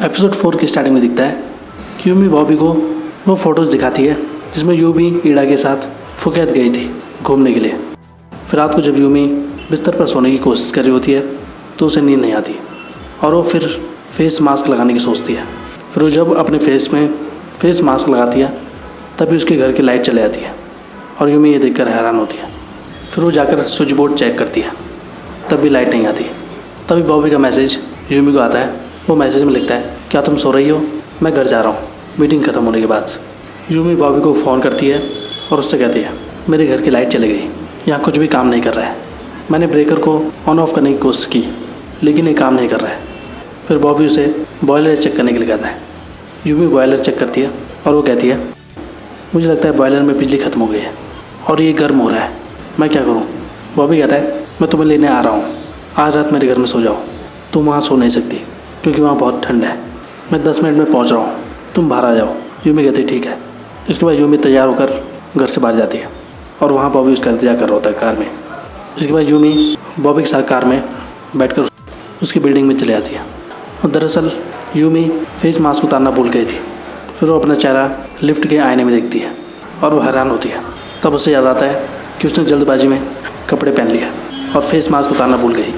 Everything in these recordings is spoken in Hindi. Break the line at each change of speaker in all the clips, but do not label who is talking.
एपिसोड 4 की स्टार्टिंग में दिखता है कि यूमी बॉबी को वो फ़ोटोज़ दिखाती है जिसमें यूमी ईडा के साथ फुकेत गई थी घूमने के लिए। फिर रात को जब यूमी बिस्तर पर सोने की कोशिश कर रही होती है तो उसे नींद नहीं आती और वो फिर फेस मास्क लगाने की सोचती है। फिर वो जब अपने फेस में फेस मास्क लगाती है तभी उसके घर की लाइट चले जाती है और यूमी ये देखकर हैरान होती है। फिर वो जाकर स्विच बोर्ड चेक करती है तब भी लाइट नहीं आती। तभी बॉबी का मैसेज यूमी को आता है। वो मैसेज में लिखता है, क्या तुम सो रही हो? मैं घर जा रहा हूँ मीटिंग ख़त्म होने के बाद। यूमी बॉबी को फ़ोन करती है और उससे कहती है, मेरे घर की लाइट चली गई, यहाँ कुछ भी काम नहीं कर रहा है। मैंने ब्रेकर को ऑन ऑफ करने की कोशिश की लेकिन ये काम नहीं कर रहा है। फिर बॉबी उसे बॉयलर चेक करने के लिए कहता है। यूमी बॉयलर चेक करती है और वो कहती है, मुझे लगता है बॉयलर में बिजली ख़त्म हो गई है और ये गर्म हो रहा है, मैं क्या करूँ? बॉबी कहता है, मैं तुम्हें लेने आ रहा हूँ, आज रात मेरे घर में सो जाओ। तुम वहाँ सो नहीं सकती क्योंकि वहाँ बहुत ठंड है। मैं 10 मिनट में पहुँच रहा हूँ, तुम बाहर आ जाओ। यूमी कहती है ठीक है। इसके बाद यूमी तैयार होकर घर से बाहर जाती है और वहाँ बॉबी उसका इंतजार कर रहा होता है कार में। इसके बाद यूमी बॉबी के साथ कार में बैठकर उसकी बिल्डिंग में चले जाती है और दरअसल यूमी फेस मास्क उतारना भूल गई थी। फिर वो अपना चेहरा लिफ्ट के आईने में देखती है और वो हैरान होती है। तब उसे याद आता है कि उसने जल्दबाजी में कपड़े पहन लिया और फेस मास्क उतारना भूल गई।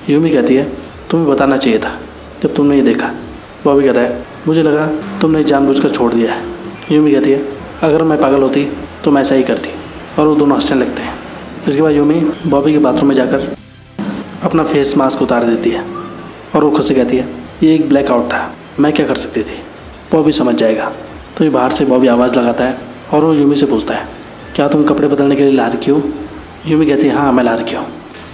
यूमी कहती है, तुम्हें बताना चाहिए था जब तुमने ये देखा। बॉबी कहता है, मुझे लगा तुमने जानबूझकर छोड़ दिया है। यूमी कहती है, अगर मैं पागल होती तो मैं ऐसा ही करती। और वो दोनों हंसने लगते हैं। इसके बाद यूमी बॉबी के बाथरूम में जाकर अपना फेस मास्क उतार देती है और वो खुद से कहती है, ये एक ब्लैकआउट था, मैं क्या कर सकती थी, बॉबी समझ जाएगा। तो ये बाहर से बॉबी आवाज़ लगाता है और वो यूमी से पूछता है, क्या तुम कपड़े बदलने के लिए ला रखी हो? यूमी कहती है, हाँ मैं ला रखी हूँ।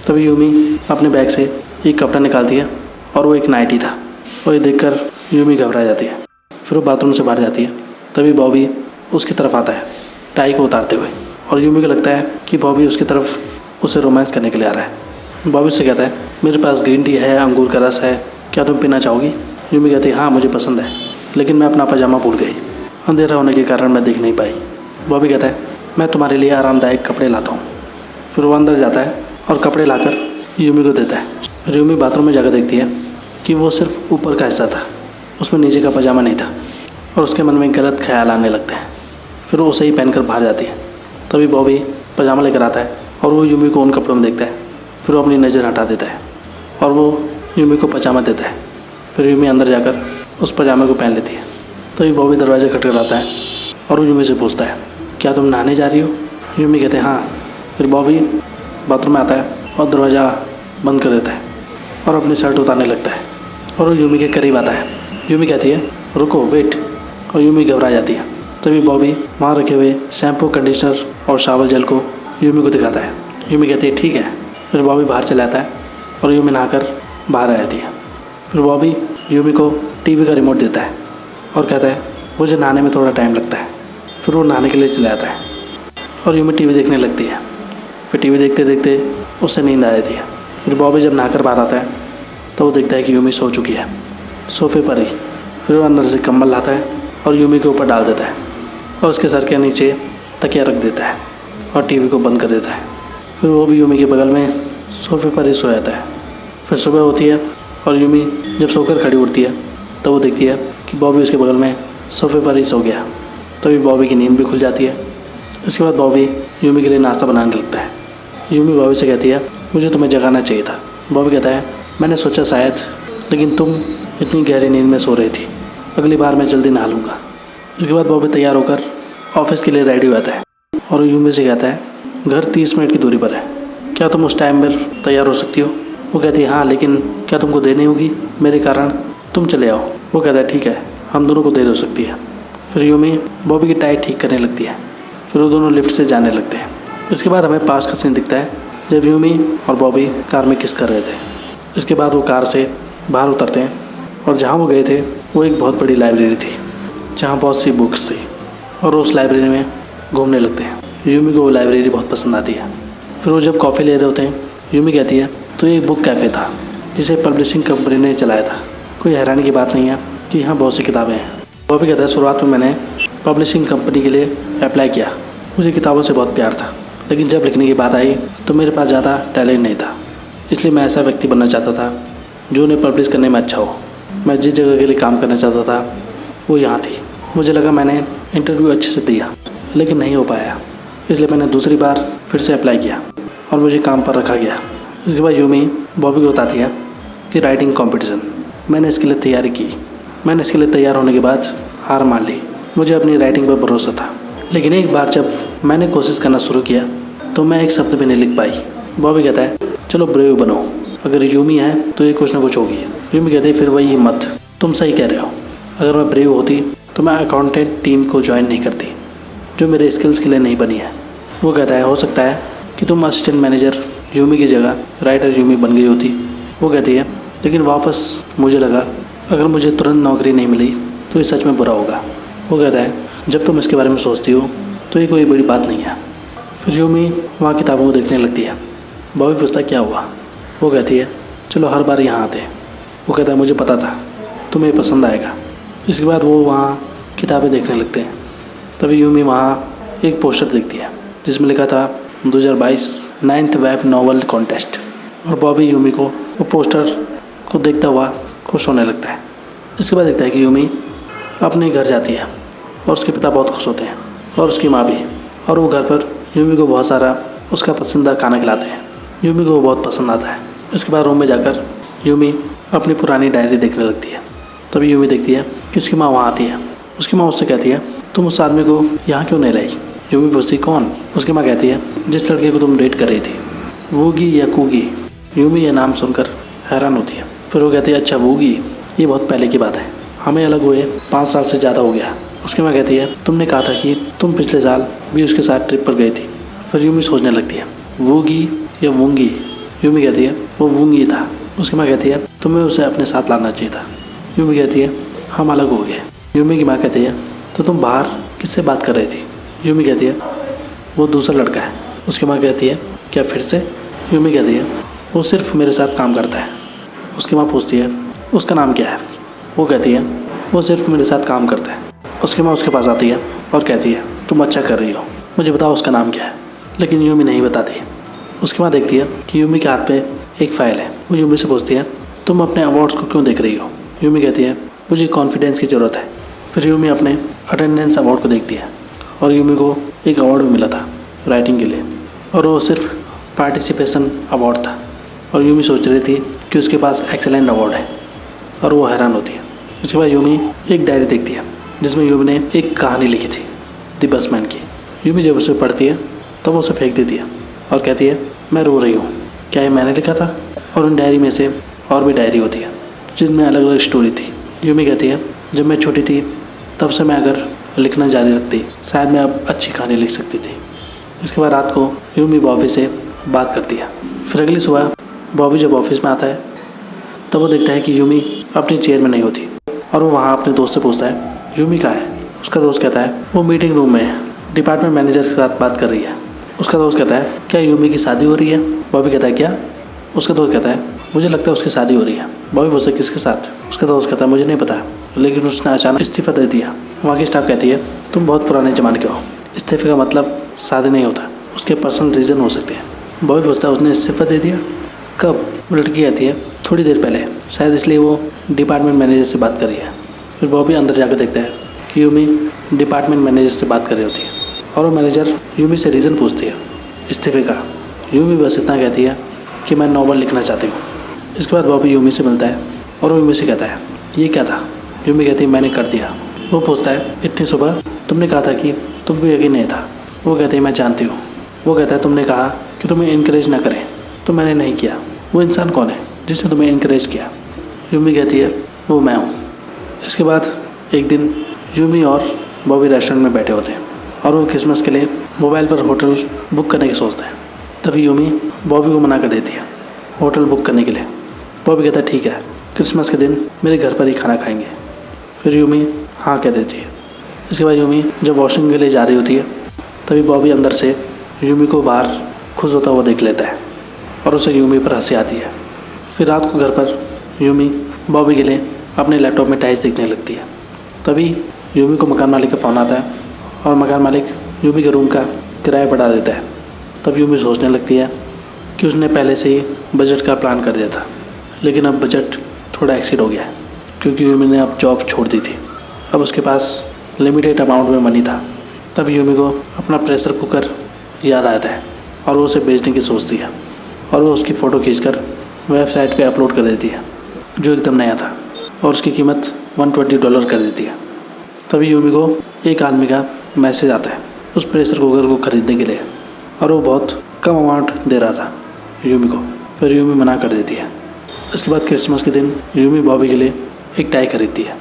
तभी यूमी अपने बैग से एक कपड़ा निकालती है और वो एक नाइटी था। और ये देखकर यूमी घबरा जाती है। फिर वो बाथरूम से बाहर जाती है। तभी बॉबी उसकी तरफ आता है टाई को उतारते हुए और यूमी को लगता है कि बॉबी उसकी तरफ उसे रोमांस करने के लिए आ रहा है। बॉबी से कहता है, मेरे पास ग्रीन टी है, अंगूर का रस है, क्या तुम पीना चाहोगी? यूमी कहती है, हाँ मुझे पसंद है, लेकिन मैं अपना पजामा भूल गई, अंधेरा होने के कारण मैं देख नहीं पाई। बॉबी कहता है, मैं तुम्हारे लिए आरामदायक कपड़े लाता हूँ। फिर वो अंदर जाता है और कपड़े लाकर यूमी को देता है। फिर यूमी बाथरूम में जाकर देखती है कि वो सिर्फ ऊपर का हिस्सा था, उसमें नीचे का पजामा नहीं था और उसके मन में गलत ख्याल आने लगते हैं। फिर वो उसे ही पहनकर बाहर जाती है। तभी बॉबी पजामा लेकर आता है और वो यूमी को उन कपड़ों में देखता है। फिर वो अपनी नज़र हटा देता है और वो यूमी को पजामा देता है। फिर यूमी अंदर जाकर उस पजामे को पहन लेती है। तभी बॉबी दरवाज़ा खटखटाता है और वो यूमी से पूछता है, क्या तुम नहाने जा रही हो? यूमी कहते हैं, हाँ। फिर बॉबी बाथरूम में आता है और दरवाज़ा बंद कर देता है और अपनी शर्ट उतारने लगता है और वो यूमी के करीब आता है। यूमी कहती है, रुको, वेट। और यूमी घबरा जाती है। तभी बॉबी वहाँ रखे हुए शैम्पू, कंडीशनर और शावर जेल को यूमी को दिखाता है। यूमी कहती है, ठीक है। फिर बॉबी बाहर चला आता है और यूमी नहाकर बाहर आ जाती है। फिर बॉबी यूमी को टीवी का रिमोट देता है और कहता है, मुझे नहाने में थोड़ा टाइम लगता है। फिर वो नहाने के लिए चला जाता है और यूमी टीवी देखने लगती है। फिर टीवी देखते देखते उससे नींद आ जाती है। फिर बॉबी जब नहाकर बाहर आता है तो वो देखता है कि यूमी सो चुकी है सोफे पर ही। फिर वो अंदर से कंबल लाता है और यूमी के ऊपर डाल देता है और उसके सर के नीचे तकिया रख देता है और टीवी को बंद कर देता है। फिर वो भी यूमी के बगल में सोफे पर ही सो जाता है। फिर सुबह होती है और यूमी जब सोकर खड़ी उठती है तो वो देखती है कि बॉबी उसके बगल में सोफे पर ही सो गया। तभी बॉबी की नींद भी खुल जाती है। इसके बाद बॉबी यूमी के लिए नाश्ता बनाने लगता है। यूमी बॉबी से कहती है, मुझे तुम्हें जगाना चाहिए था। बॉबी कहता है, मैंने सोचा शायद, लेकिन तुम इतनी गहरी नींद में सो रही थी, अगली बार मैं जल्दी नहा लूँगा। इसके बाद बॉबी तैयार होकर ऑफिस के लिए रेडी हो जाता है और यूमी से कहता है, घर 30 मिनट की दूरी पर है, क्या तुम उस टाइम पर तैयार हो सकती हो? वो कहती है, हाँ, लेकिन क्या तुमको देनी होगी मेरे कारण? तुम चले आओ। वो कहता है, ठीक है, हम दोनों को देर हो सकती है। फिर यूमी बॉबी की टाई ठीक करने लगती है। फिर वो दोनों लिफ्ट से जाने लगते हैं। इसके बाद हमें पास का सीन दिखता है जब यूमी और बॉबी कार में किस कर रहे थे। इसके बाद वो कार से बाहर उतरते हैं और जहाँ वो गए थे वो एक बहुत बड़ी लाइब्रेरी थी जहाँ बहुत सी बुक्स थी और उस लाइब्रेरी में घूमने लगते हैं। यूमी को वो लाइब्रेरी बहुत पसंद आती है। फिर वो जब कॉफ़ी ले रहे होते हैं, यूमी कहती है, तो ये एक बुक कैफ़े था जिसे पब्लिशिंग कंपनी ने चलाया था। कोई हैरानी की बात नहीं है कि यहाँ बहुत सी किताबें हैं। बॉबी कहता है, शुरुआत में मैंने पब्लिशिंग कंपनी के लिए अप्लाई किया, मुझे किताबों से बहुत प्यार था, लेकिन जब लिखने की बात आई तो मेरे पास ज़्यादा टैलेंट नहीं था, इसलिए मैं ऐसा व्यक्ति बनना चाहता था जो उन्हें पब्लिश करने में अच्छा हो। मैं जिस जगह के लिए काम करना चाहता था वो यहाँ थी। मुझे लगा मैंने इंटरव्यू अच्छे से दिया लेकिन नहीं हो पाया, इसलिए मैंने दूसरी बार फिर से अप्लाई किया और मुझे काम पर रखा गया। उसके बाद यूमी बॉबी को बताती है कि राइटिंग कंपटीशन, मैंने इसके लिए तैयारी की। मैंने इसके लिए तैयार होने के बाद हार मान ली। मुझे अपनी राइटिंग पर भरोसा था, लेकिन एक बार जब मैंने कोशिश करना शुरू किया तो मैं एक शब्द भी नहीं लिख पाई। बॉबी कहता है चलो ब्रेव बनो, अगर यूमी है तो ये कुछ ना कुछ होगी। यूमी कहती है फिर वही हिम्मत, तुम सही कह रहे हो, अगर मैं ब्रेव होती तो मैं अकाउंटेंट टीम को ज्वाइन नहीं करती जो मेरे स्किल्स के लिए नहीं बनी है। वो कहता है हो सकता है कि तुम असिस्टेंट मैनेजर यूमी की जगह राइटर यूमी बन गई होती। वो कहती है लेकिन वापस मुझे लगा अगर मुझे तुरंत नौकरी नहीं मिली तो ये सच में बुरा होगा। वो कहता है जब तुम इसके बारे में सोचती हो तो ये कोई बड़ी बात नहीं है। फिर यूमी वहाँ किताबों को देखने लगती है। बॉबी पूछता क्या हुआ। वो कहती है चलो हर बार यहाँ आते। वो कहता है मुझे पता था तुम्हें पसंद आएगा। इसके बाद वो वहाँ किताबें देखने लगते हैं। तभी यूमी वहाँ एक पोस्टर देखती है जिसमें लिखा था 2022 9th वेब नॉवल कॉन्टेस्ट। और बॉबी यूमी को वो पोस्टर को देखता हुआ खुश होने लगता है। इसके बाद देखता है कि यूमी अपने घर जाती है और उसके पिता बहुत खुश होते हैं और उसकी माँ भी। और वो घर पर यूमी को बहुत सारा उसका पसंदीदा खाना खिलाते हैं। यूमी को वो बहुत पसंद आता है। इसके बाद रूम में जाकर यूमी अपनी पुरानी डायरी देखने लगती है। तभी यूमी देखती है कि उसकी माँ वहाँ आती है। उसकी माँ उससे कहती है तुम उस आदमी को यहाँ क्यों नहीं लाई। यूमी पूछती कौन। उसकी माँ कहती है जिस लड़के को तुम डेट कर रही थी, वूगी या कूगी। यूमी ये नाम सुनकर हैरान होती है। फिर वो कहती है अच्छा वूगी, ये बहुत पहले की बात है, हमें अलग हुए 5 साल से ज़्यादा हो गया। उसकी माँ कहती है तुमने कहा था कि तुम पिछले साल भी उसके साथ ट्रिप पर गई थी। फिर यूमी सोचने लगती है वूगी या वूंगी। यूमी कहती है वो वूंगी था। उसकी माँ कहती है तुम्हें उसे अपने साथ लाना चाहिए था। यूमी कहती है हम अलग हो गए। यूमी की माँ कहती है तो तुम बाहर किससे बात कर रही थी। यूमी कहती है वो दूसरा लड़का है। उसकी माँ कहती है क्या फिर से। यूमी कहती है वो सिर्फ मेरे साथ काम करता है। उसकी माँ पूछती है उसका नाम क्या है। वो कहती है वो सिर्फ मेरे साथ काम करता है। उसकी माँ उसके पास आती है और कहती है तुम अच्छा कर रही हो, मुझे बताओ उसका नाम क्या है। लेकिन यूमी नहीं बताती। उसकी माँ देखती है कि यूमी के हाथ पे एक फ़ाइल है। वो यूमी से पूछती है तुम अपने अवार्ड्स को क्यों देख रही हो। यूमी कहती है मुझे कॉन्फिडेंस की ज़रूरत है। फिर यूमी अपने अटेंडेंस अवार्ड को देखती है और यूमी को एक अवार्ड भी मिला था राइटिंग के लिए, और वो सिर्फ पार्टिसिपेशन अवार्ड था। और यूमी सोच रही थी कि उसके पास एक्सेलेंट अवार्ड है और वो हैरान होती है। उसके बाद यूमी एक डायरी देखती है जिसमें यूमी ने एक कहानी लिखी थी द बसमैन की। यूमी जब उसे पढ़ती है तब वो उसे फेंक देती है और कहती है मैं रो रही हूँ, क्या ये मैंने लिखा था। और उन डायरी में से और भी डायरी होती है जिनमें अलग अलग स्टोरी थी। यूमी कहती है जब मैं छोटी थी तब से मैं अगर लिखना जारी रखती शायद मैं अब अच्छी कहानी लिख सकती थी। इसके बाद रात को यूमी बॉबी से बात करती है। फिर अगली सुबह बॉबी जब ऑफिस में आता है तब वो देखता है कि यूमी अपनी चेयर में नहीं होती और वो वहाँ अपने दोस्त से पूछता है यूमी कहाँ है। उसका दोस्त कहता है वो मीटिंग रूम में है, डिपार्टमेंट मैनेजर के साथ बात कर रही है। उसका दोस्त कहता है क्या यूमी की शादी हो रही है। बॉबी कहता है क्या। उसका दोस्त कहता है मुझे लगता है उसकी शादी हो रही है। बॉबी पूछता है किसके साथ। उसका दोस्त कहता है मुझे नहीं पता, लेकिन उसने अचानक इस्तीफ़ा दे दिया। वहाँ की स्टाफ कहती है तुम बहुत पुराने ज़माने के हो, इस्तीफ़े का मतलब शादी नहीं होता, उसके पर्सनल रीज़न हो सकते हैं। बॉबी पूछता है उसने इस्तीफ़ा दे दिया कब। लड़की कहती है थोड़ी देर पहले, शायद इसलिए वो डिपार्टमेंट मैनेजर से बात कर रही है। फिर बॉबी अंदर जाकर देखता है कि यूमी डिपार्टमेंट मैनेजर से बात कर रही होती है और वो मैनेजर यूमी से रीज़न पूछती है इस्तीफ़े का। यूमी बस इतना कहती है कि मैं नॉवल लिखना चाहती हूँ। इसके बाद बॉबी यूमी से मिलता है और वो यूमी से कहता है ये क्या था। यूमी कहती है मैंने कर दिया। वो पूछता है इतनी सुबह तुमने कहा था कि तुमको यकीन नहीं था। वो कहती है मैं जानती हूँ। वो कहता है तुमने कहा कि तुम्हें इनकरेज ना करें तो मैंने नहीं किया। वो इंसान कौन है जिसने तुम्हें इनकरेज किया। यूमी कहती है वो मैं हूँ। इसके बाद एक दिन यूमी और बॉबी रेस्टोरेंट में बैठे होते हैं और वो क्रिसमस के लिए मोबाइल पर होटल बुक करने की सोचते हैं। तभी यूमी बॉबी को मना कर देती है होटल बुक करने के लिए। बॉबी कहता है ठीक है, क्रिसमस के दिन मेरे घर पर ही खाना खाएंगे। फिर यूमी हाँ कह देती है। इसके बाद यूमी जब वॉशरूम के लिए जा रही होती है तभी बॉबी अंदर से यूमी को बाहर खुश होता हुआ देख लेता है और उसे यूमी पर हंसी आती है। फिर रात को घर पर यूमी बॉबी के लिए अपने लैपटॉप में टाइल्स देखने लगती है। तभी यूमी को मकान मालिक का फ़ोन आता है और मकान मालिक यूमी के रूम का किराया बढ़ा देता है। तब यूमी सोचने लगती है कि उसने पहले से ही बजट का प्लान कर दिया था, लेकिन अब बजट थोड़ा एक्सीड हो गया है क्योंकि यूमी ने अब जॉब छोड़ दी थी। अब उसके पास लिमिटेड अमाउंट में मनी था। तब यूमी को अपना प्रेशर कुकर याद आता है और वो उसे बेचने की सोचती है और वो उसकी फ़ोटो खींचकर वेबसाइट पे अपलोड कर देती है, जो एकदम नया था, और उसकी कीमत $120 कर देती है। तभी यूमी को एक आदमी का मैसेज आता है उस प्रेशर कुकर को ख़रीदने के लिए, और वो बहुत कम अमाउंट दे रहा था यूमी को। फिर यूमी मना कर देती है। इसके बाद क्रिसमस के दिन यूमी बॉबी के लिए एक टाई खरीदती है।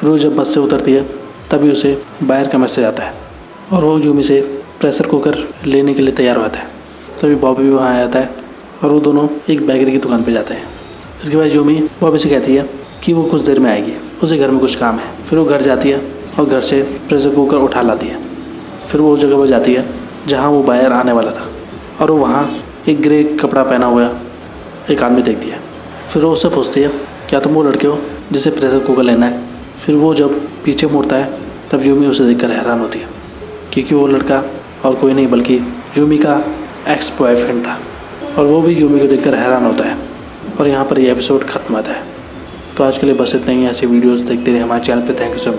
फिर वो जब बस से उतरती है तभी उसे बाहर का मैसेज आता है और वो यूमी से प्रेशर कुकर लेने के लिए तैयार होता है। तभी बॉबी भी वहाँ आ जाता है और वो दोनों एक बेकरी की दुकान पे जाते हैं। इसके बाद यूमी बॉबी से कहती है कि वो कुछ देर में आएगी, उसे घर में कुछ काम है। फिर वो घर जाती है और घर से प्रेशर कुकर उठा लाती है। फिर वो उस जगह पर जाती है जहाँ वो बाहर आने वाला था, और वो वहाँ एक ग्रे कपड़ा पहना हुआ एक आदमी देखती है। फिर वो उससे पूछती है, क्या तुम वो लड़के हो जिसे प्रेशर कुकर लेना है? फिर वो जब पीछे मुड़ता है तब यूमी उसे देखकर हैरान होती है, क्योंकि वो लड़का और कोई नहीं बल्कि यूमी का एक्स बॉयफ्रेंड था, और वो भी यूमी को देखकर हैरान होता है। और यहाँ पर ये एपिसोड खत्म होता है। तो आज के लिए बस इतना ही। ऐसी वीडियोस देखते रहिए हमारे चैनल पे। Thank you so much.